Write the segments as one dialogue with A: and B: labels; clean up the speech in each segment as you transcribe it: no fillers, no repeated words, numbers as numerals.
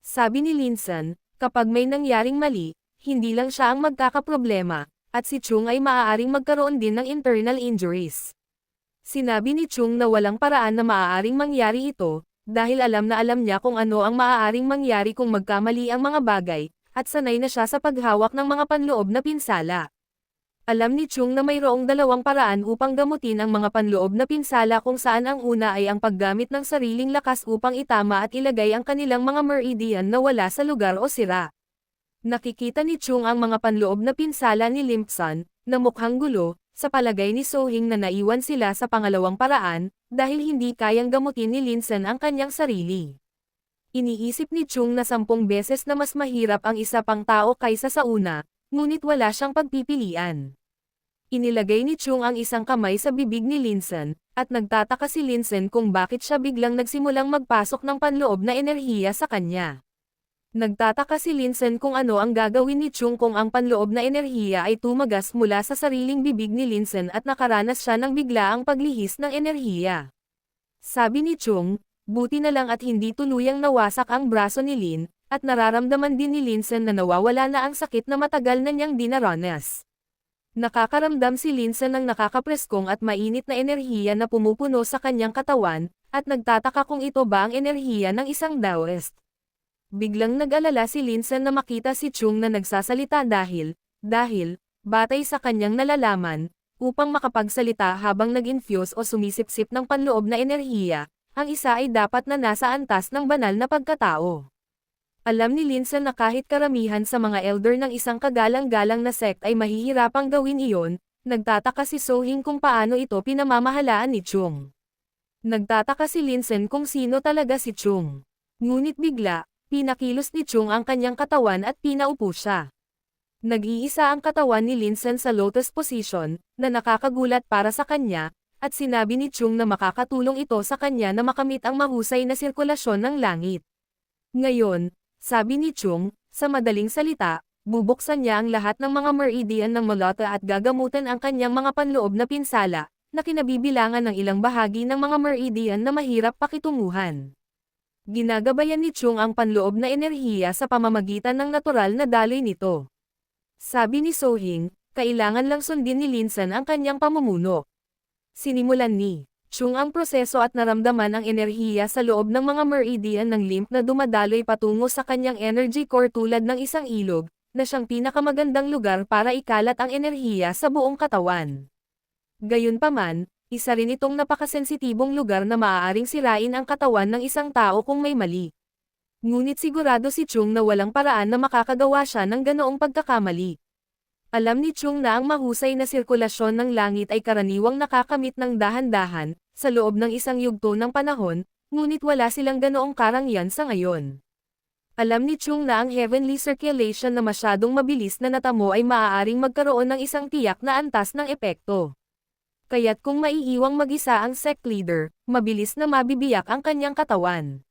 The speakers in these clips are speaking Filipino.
A: Sabi ni Linsan, kapag may nangyaring mali, hindi lang siya ang magkakaproblema, at si Chung ay maaaring magkaroon din ng internal injuries. Sinabi ni Chung na walang paraan na maaaring mangyari ito, dahil alam na alam niya kung ano ang maaaring mangyari kung magkamali ang mga bagay, at sanay na siya sa paghawak ng mga panloob na pinsala. Alam ni Chung na mayroong dalawang paraan upang gamutin ang mga panloob na pinsala kung saan ang una ay ang paggamit ng sariling lakas upang itama at ilagay ang kanilang mga meridian na wala sa lugar o sira. Nakikita ni Chung ang mga panloob na pinsala ni Limpsan, na mukhang gulo, sa palagay ni Sohing na naiwan sila sa pangalawang paraan, dahil hindi kayang gamutin ni Linsan ang kanyang sarili. Iniisip ni Chung na 10 beses na mas mahirap ang isa pang tao kaysa sa una, ngunit wala siyang pagpipilian. Inilagay ni Chung ang isang kamay sa bibig ni Linsan, at nagtataka si Linsan kung bakit siya biglang nagsimulang magpasok ng panloob na enerhiya sa kanya. Nagtataka si Linsan kung ano ang gagawin ni Chung kung ang panloob na enerhiya ay tumagas mula sa sariling bibig ni Linsan at nakaranas siya ng biglaang paglihis ng enerhiya. Sabi ni Chung, buti na lang at hindi tuluyang nawasak ang braso ni Lin, at nararamdaman din ni Linsan na nawawala na ang sakit na matagal na niyang dinaranas. Nakakaramdam si Linsan ng nakakapreskong at mainit na enerhiya na pumupuno sa kanyang katawan, at nagtataka kung ito ba ang enerhiya ng isang Daoist. Biglang nag-alala si Linsan na makita si Chung na nagsasalita dahil, batay sa kanyang nalalaman, upang makapagsalita habang nag-infuse o sumisipsip ng panloob na enerhiya, ang isa ay dapat na nasa antas ng banal na pagkatao. Alam ni Linsan na kahit karamihan sa mga elder ng isang kagalang-galang na sect ay mahihirapang gawin iyon, nagtataka si Sohing kung paano ito pinamamahalaan ni Chung. Nagtataka si Linsan kung sino talaga si Chung. Ngunit bigla, pinakilos ni Chung ang kanyang katawan at pinaupo siya. Nag-iisa ang katawan ni Linsan sa lotus position, na nakakagulat para sa kanya, at sinabi ni Chung na makakatulong ito sa kanya na makamit ang mahusay na sirkulasyon ng langit. Ngayon, sabi ni Chung, sa madaling salita, bubuksan niya ang lahat ng mga meridian ng Molota at gagamutan ang kanyang mga panloob na pinsala, na kinabibilangan ng ilang bahagi ng mga meridian na mahirap pakitunguhan. Ginagabayan ni Chung ang panloob na enerhiya sa pamamagitan ng natural na daloy nito. Sabi ni Sohing, kailangan lang sundin ni Linsan ang kanyang pamumuno. Sinimulan ni Chung ang proseso at naramdaman ang enerhiya sa loob ng mga meridian ng lymph na dumadaloy patungo sa kanyang energy core tulad ng isang ilog, na siyang pinakamagandang lugar para ikalat ang enerhiya sa buong katawan. Gayunpaman, isa rin itong napakasensitibong lugar na maaaring sirain ang katawan ng isang tao kung may mali. Ngunit sigurado si Chung na walang paraan na makakagawa siya ng ganoong pagkakamali. Alam ni Chung na ang mahusay na sirkulasyon ng langit ay karaniwang nakakamit ng dahan-dahan, sa loob ng isang yugto ng panahon, ngunit wala silang ganoong karangyan sa ngayon. Alam ni Chung na ang heavenly circulation na masyadong mabilis na natamo ay maaaring magkaroon ng isang tiyak na antas ng epekto. Kaya't kung maiiwang mag-isa ang sect leader, mabilis na mabibiyak ang kanyang katawan.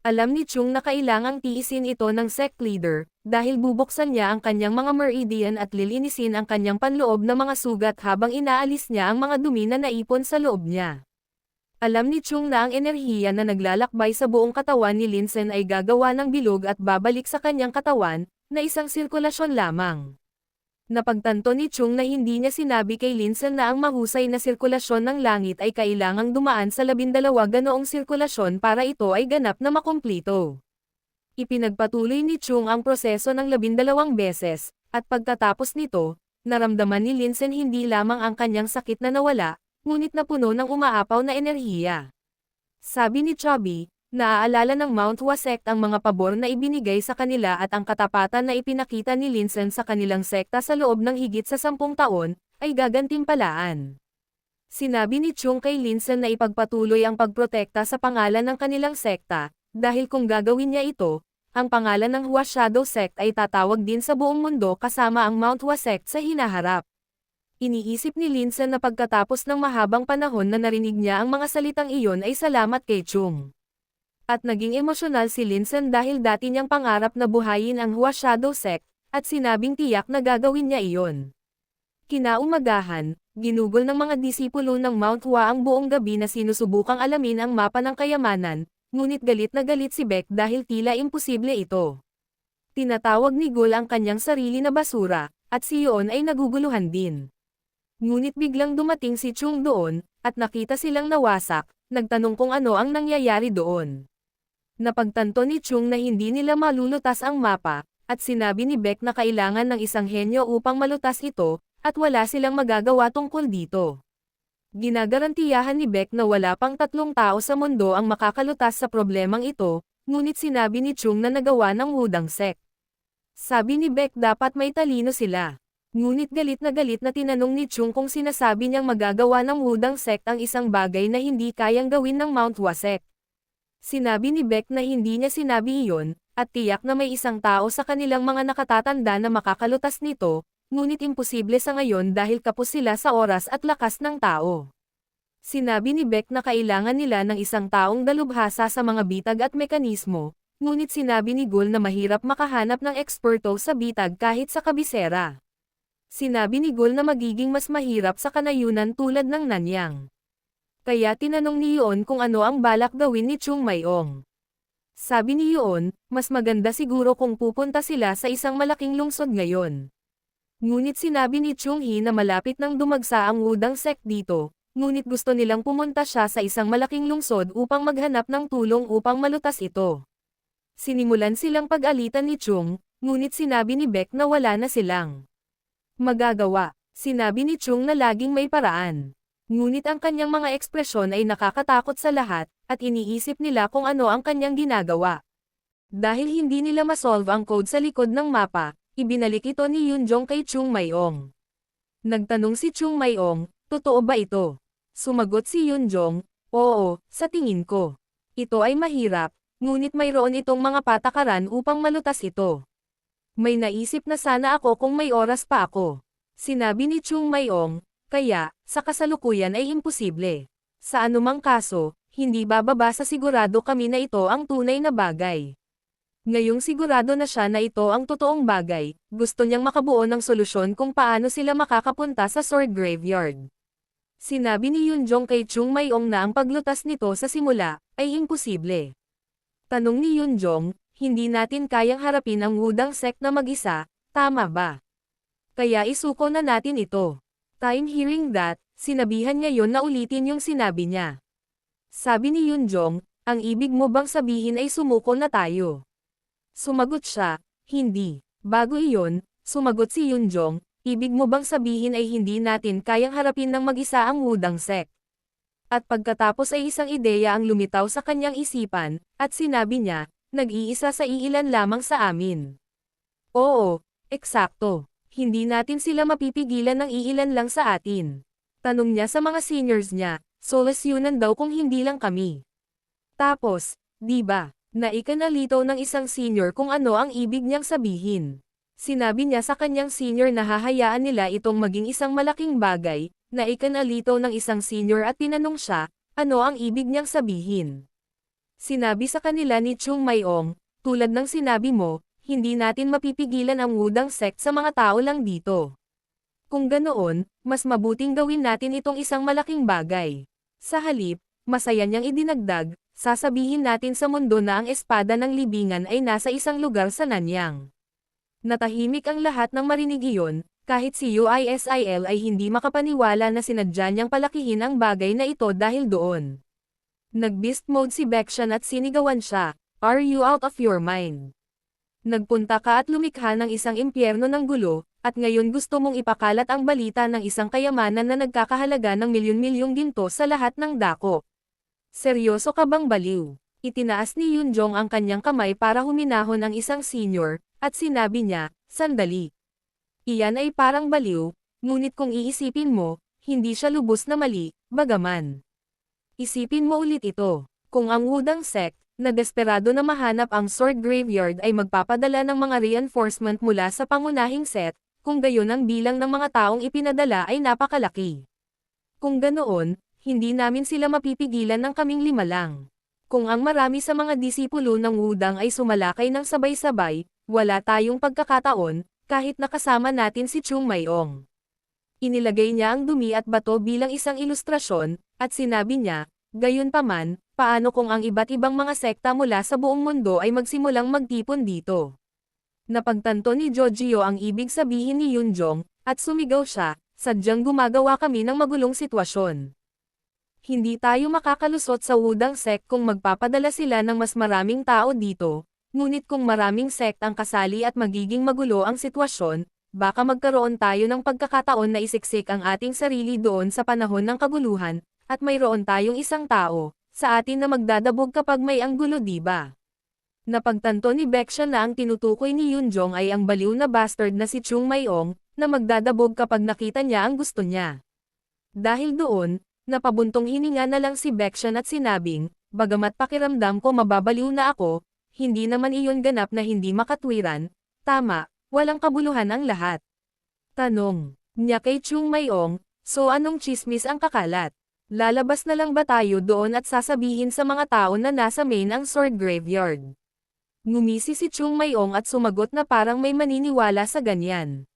A: Alam ni Chung na kailangang tiisin ito ng sect leader, dahil bubuksan niya ang kanyang mga meridian at lilinisin ang kanyang panloob na mga sugat habang inaalis niya ang mga dumi na naipon sa loob niya. Alam ni Chung na ang enerhiya na naglalakbay sa buong katawan ni Linsan ay gagawa ng bilog at babalik sa kanyang katawan, na isang sirkulasyon lamang. Napagtanto ni Chung na hindi niya sinabi kay Linsan na ang mahusay na sirkulasyon ng langit ay kailangang dumaan sa 12 ganoong sirkulasyon para ito ay ganap na makumplito. Ipinagpatuloy ni Chung ang proseso ng 12 beses, at pagkatapos nito, naramdaman ni Linsan hindi lamang ang kanyang sakit na nawala, ngunit napuno ng umaapaw na enerhiya. Sabi ni Chubby, naaalala ng Mount Hua sect ang mga pabor na ibinigay sa kanila at ang katapatan na ipinakita ni Linsan sa kanilang sekta sa loob ng higit sa 10 taon, ay gagantimpalaan. Sinabi ni Chung kay Linsan na ipagpatuloy ang pagprotekta sa pangalan ng kanilang sekta, dahil kung gagawin niya ito, ang pangalan ng Hua Shadow Sect ay tatawag din sa buong mundo kasama ang Mount Hua Sect sa hinaharap. Iniisip ni Linsan na pagkatapos ng mahabang panahon na narinig niya ang mga salitang iyon ay salamat kay Chung. At naging emosyonal si Linsan dahil dati niyang pangarap na buhayin ang Hua Shadow Sect, at sinabing tiyak na gagawin niya iyon. Kinaumagahan, ginugol ng mga disipulo ng Mount Hua ang buong gabi na sinusubukang alamin ang mapa ng kayamanan, ngunit galit na galit si Beck dahil tila imposible ito. Tinatawag ni Gul ang kanyang sarili na basura, at si Yoon ay naguguluhan din. Ngunit biglang dumating si Chung doon, at nakita silang nawasak, nagtanong kung ano ang nangyayari doon. Napagtanto ni Chung na hindi nila malulutas ang mapa, at sinabi ni Beck na kailangan ng isang henyo upang malutas ito, at wala silang magagawa tungkol dito. Ginagarantiyahan ni Beck na wala pang 3 tao sa mundo ang makakalutas sa problemang ito, ngunit sinabi ni Chung na nagawa ng Wudang Sect. Sabi ni Beck dapat may talino sila. Ngunit galit na tinanong ni Chung kung sinasabi niyang magagawa ng Wudang Sect ang isang bagay na hindi kayang gawin ng Mount Hua Sect. Sinabi ni Beck na hindi niya sinabi iyon, at tiyak na may isang tao sa kanilang mga nakatatanda na makakalutas nito, ngunit imposible sa ngayon dahil kapos sila sa oras at lakas ng tao. Sinabi ni Beck na kailangan nila ng isang taong dalubhasa sa mga bitag at mekanismo, ngunit sinabi ni Gul na mahirap makahanap ng eksperto sa bitag kahit sa kabisera. Sinabi ni Gul na magiging mas mahirap sa kanayunan tulad ng Nanyang. Kaya tinanong ni Yoon kung ano ang balak gawin ni Chung Mayong. Sabi ni Yoon, mas maganda siguro kung pupunta sila sa isang malaking lungsod ngayon. Ngunit sinabi ni Chung Hee na malapit nang dumagsa ang Wudang Sect dito, ngunit gusto nilang pumunta siya sa isang malaking lungsod upang maghanap ng tulong upang malutas ito. Sinimulan silang pag-alitan ni Chung, ngunit sinabi ni Beck na wala na silang magagawa. Sinabi ni Chung na laging may paraan. Ngunit ang kanyang mga ekspresyon ay nakakatakot sa lahat, at iniisip nila kung ano ang kanyang ginagawa. Dahil hindi nila masolve ang code sa likod ng mapa, ibinalik ito ni Yunjong kay Chung Mayong. Nagtanong si Chung Mayong, totoo ba ito? Sumagot si Yunjong, oo, sa tingin ko. Ito ay mahirap, ngunit mayroon itong mga patakaran upang malutas ito. May naisip na sana ako kung may oras pa ako. Sinabi ni Chung Mayong, kaya, sa kasalukuyan ay imposible. Sa anumang kaso, hindi bababa sa sigurado kami na ito ang tunay na bagay. Ngayong sigurado na siya na ito ang totoong bagay, gusto niyang makabuo ng solusyon kung paano sila makakapunta sa Sword Graveyard. Sinabi ni Yunjong kay Chung Mayong na ang paglutas nito sa simula, ay imposible. Tanong ni Yunjong, hindi natin kayang harapin ang Wudang Sect na mag-isa, tama ba? Kaya isuko na natin ito. Time hearing that, sinabihan niya yon na ulitin yung sinabi niya. Sabi ni Yunjong, ang ibig mo bang sabihin ay sumuko na tayo? Sumagot siya, hindi. Bago iyon, sumagot si Yunjong, ibig mo bang sabihin ay hindi natin kayang harapin ng mag-isa ang Wudang Sect? At pagkatapos ay isang ideya ang lumitaw sa kanyang isipan, at sinabi niya, nag-iisa sa iilan lamang sa amin. Oo, eksakto. Hindi natin sila mapipigilan ng iilan lang sa atin. Tanong niya sa mga seniors niya, solusyonan daw kung hindi lang kami. Tapos, di ba? Naikanalito ng isang senior kung ano ang ibig niyang sabihin. Sinabi niya sa kanyang senior na hahayaan nila itong maging isang malaking bagay, naikanalito ng isang senior at tinanong siya, ano ang ibig niyang sabihin. Sinabi sa kanila ni Chung Mayong, tulad ng sinabi mo, hindi natin mapipigilan ang Wudang Sect sa mga tao lang dito. Kung ganoon, mas mabuting gawin natin itong isang malaking bagay. Sa halip, masaya niyang idinagdag, sasabihin natin sa mundo na ang espada ng libingan ay nasa isang lugar sa Nanyang. Natahimik ang lahat ng marinig iyon, kahit si UISIL ay hindi makapaniwala na sinadya niyang palakihin ang bagay na ito dahil doon. Nag-beast mode si Baekhyun at sinigawan siya, are you out of your mind? Nagpunta ka at lumikha ng isang impyerno ng gulo, at ngayon gusto mong ipakalat ang balita ng isang kayamanan na nagkakahalaga ng milyon-milyong ginto sa lahat ng dako. Seryoso ka bang baliw? Itinaas ni Yunjong ang kanyang kamay para huminahon ang isang senior, at sinabi niya, sandali. Iyan ay parang baliw, ngunit kung iisipin mo, hindi siya lubos na mali, bagaman. Isipin mo ulit ito, kung ang Wudang Sect, na desperado na mahanap ang Sword Graveyard ay magpapadala ng mga reinforcement mula sa pangunahing set, kung gayon ang bilang ng mga taong ipinadala ay napakalaki. Kung ganoon, hindi namin sila mapipigilan ng kaming 5 lang. Kung ang marami sa mga disipulo ng Wudang ay sumalakay ng sabay-sabay, wala tayong pagkakataon, kahit nakasama natin si Chung Mayong. Inilagay niya ang dumi at bato bilang isang ilustrasyon, at sinabi niya, gayunpaman, paano kung ang iba't ibang mga sekta mula sa buong mundo ay magsimulang magtipon dito? Napagtanto ni Jojio ang ibig sabihin ni Yunjong, at sumigaw siya, sadyang gumagawa kami ng magulong sitwasyon. Hindi tayo makakalusot sa Wudang sect kung magpapadala sila ng mas maraming tao dito, ngunit kung maraming sect ang kasali at magiging magulo ang sitwasyon, baka magkaroon tayo ng pagkakataon na isiksik ang ating sarili doon sa panahon ng kaguluhan, at mayroon tayong isang tao, sa atin na magdadabog kapag may anggulo diba? Napagtanto ni Baekhyun na ang tinutukoy ni Yunjong ay ang baliw na bastard na si Chung Mayong, na magdadabog kapag nakita niya ang gusto niya. Dahil doon, napabuntong hininga na lang si Baekhyun at sinabing, bagamat pakiramdam ko mababaliw na ako, hindi naman iyon ganap na hindi makatwiran, tama, walang kabuluhan ang lahat. Tanong niya kay Chung Mayong, so anong chismis ang kakalat? Lalabas na lang ba tayo doon at sasabihin sa mga tao na nasa main ang sword graveyard? Ngumisi si Chung Mayong at sumagot na parang may maniniwala sa ganyan.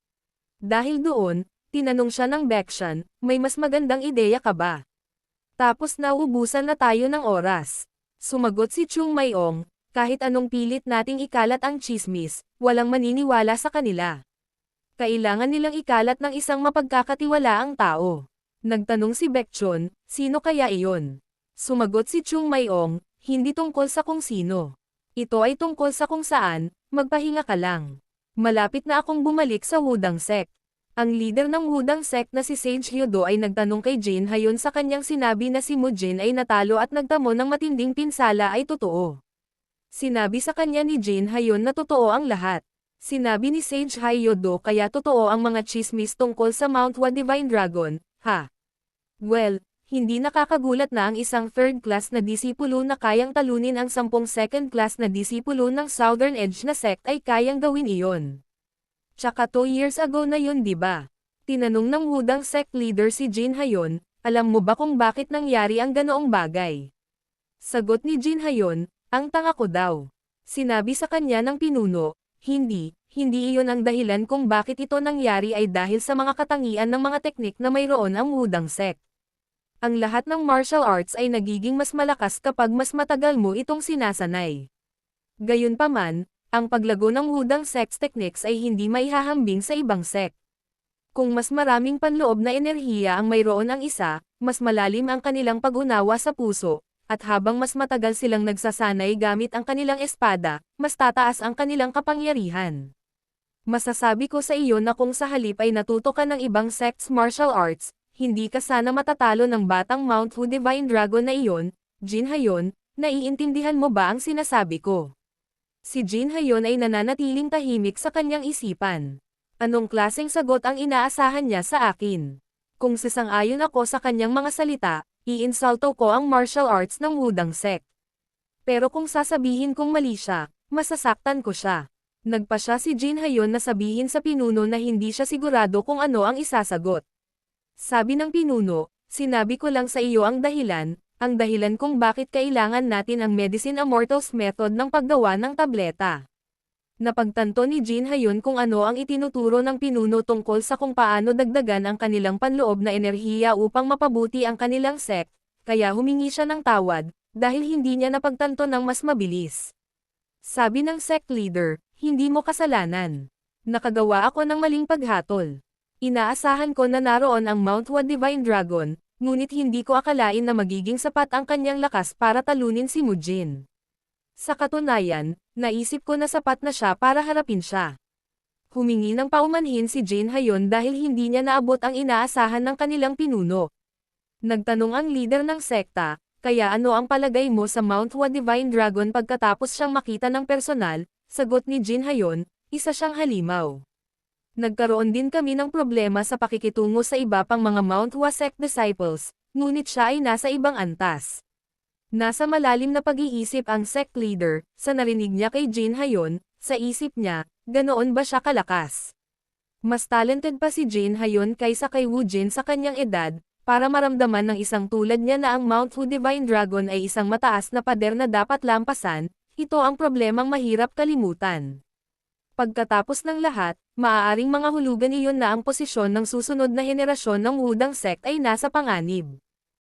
A: Dahil doon, tinanong siya ng Baekhyun, may mas magandang ideya ka ba? Tapos naubusan na tayo ng oras. Sumagot si Chung Mayong, kahit anong pilit nating ikalat ang chismis, walang maniniwala sa kanila. Kailangan nilang ikalat ng isang mapagkakatiwalaang tao. Nagtanong si Baekhyun, sino kaya iyon? Sumagot si Chung Mayong, hindi tungkol sa kung sino. Ito ay tungkol sa kung saan, magpahinga ka lang. Malapit na akong bumalik sa Wudang sect. Ang leader ng Wudang sect na si Sage Hyodo ay nagtanong kay Jin Hayon sa kanyang sinabi na si Mu Jin ay natalo at nagtamo ng matinding pinsala ay totoo. Sinabi sa kanya ni Jin Hayon na totoo ang lahat. Sinabi ni Sage Hyodo kaya totoo ang mga chismis tungkol sa Mount Wa Divine Dragon, ha? Well, hindi nakakagulat na ang isang third class na disipulo na kayang talunin ang 10 second class na disipulo ng Southern Edge na sect ay kayang gawin iyon. Tsaka 2 years ago na yun diba? Tinanong ng Wudang sect leader si Jin Hayon, alam mo ba kung bakit nangyari ang ganoong bagay? Sagot ni Jin Hayon, ang tanga ko daw. Sinabi sa kanya ng pinuno, hindi iyon ang dahilan kung bakit ito nangyari ay dahil sa mga katangian ng mga teknik na mayroon ang Wudang sect. Ang lahat ng martial arts ay nagiging mas malakas kapag mas matagal mo itong sinasanay. Gayunpaman, ang paglago ng Wudang sect techniques ay hindi maihahambing sa ibang sect. Kung mas maraming panloob na enerhiya ang mayroon ang isa, mas malalim ang kanilang pag-unawa sa puso, at habang mas matagal silang nagsasanay gamit ang kanilang espada, mas tataas ang kanilang kapangyarihan. Masasabi ko sa iyo na kung sa halip ay natuto ka ng ibang sect's martial arts, hindi ka sana matatalo ng batang Mount Wu Divine Dragon na iyon, Jin Hayon, naiintindihan mo ba ang sinasabi ko? Si Jin Hayon ay nananatiling tahimik sa kanyang isipan. Anong klaseng sagot ang inaasahan niya sa akin? Kung sasang-ayon ako sa kanyang mga salita, iinsulto ko ang martial arts ng Wudang sect. Pero kung sasabihin kong mali siya, masasaktan ko siya. Nagpa siya si Jin Hayon na sabihin sa pinuno na hindi siya sigurado kung ano ang isasagot. Sabi ng pinuno, sinabi ko lang sa iyo ang dahilan kung bakit kailangan natin ang Medicine Immortals method ng paggawa ng tableta. Napagtanto ni Jin Hayon kung ano ang itinuturo ng pinuno tungkol sa kung paano dagdagan ang kanilang panloob na enerhiya upang mapabuti ang kanilang sect, kaya humingi siya ng tawad, dahil hindi niya napagtanto ng mas mabilis. Sabi ng sect leader, hindi mo kasalanan. Nakagawa ako ng maling paghatol. Inaasahan ko na naroon ang Mount Wa Divine Dragon, ngunit hindi ko akalain na magiging sapat ang kanyang lakas para talunin si Mu Jin. Sa katunayan, naisip ko na sapat na siya para harapin siya. Humingi ng paumanhin si Jin Hayon dahil hindi niya naabot ang inaasahan ng kanilang pinuno. Nagtanong ang leader ng sekta, kaya ano ang palagay mo sa Mount Wa Divine Dragon pagkatapos siyang makita ng personal? Sagot ni Jin Hayon, isa siyang halimaw. Nagkaroon din kami ng problema sa pakikitungo sa iba pang mga Mount Wa sect disciples, ngunit siya ay nasa ibang antas. Nasa malalim na pag-iisip ang sect leader, sa narinig niya kay Jin Hayon, sa isip niya, ganoon ba siya kalakas? Mas talented pa si Jin Hayon kaysa kay Wu Jin sa kanyang edad, para maramdaman ng isang tulad niya na ang Mount Wu Divine Dragon ay isang mataas na pader na dapat lampasan, ito ang problemang mahirap kalimutan. Pagkatapos ng lahat, maaaring mga hulugan iyon na ang posisyon ng susunod na henerasyon ng Wudang sect ay nasa panganib.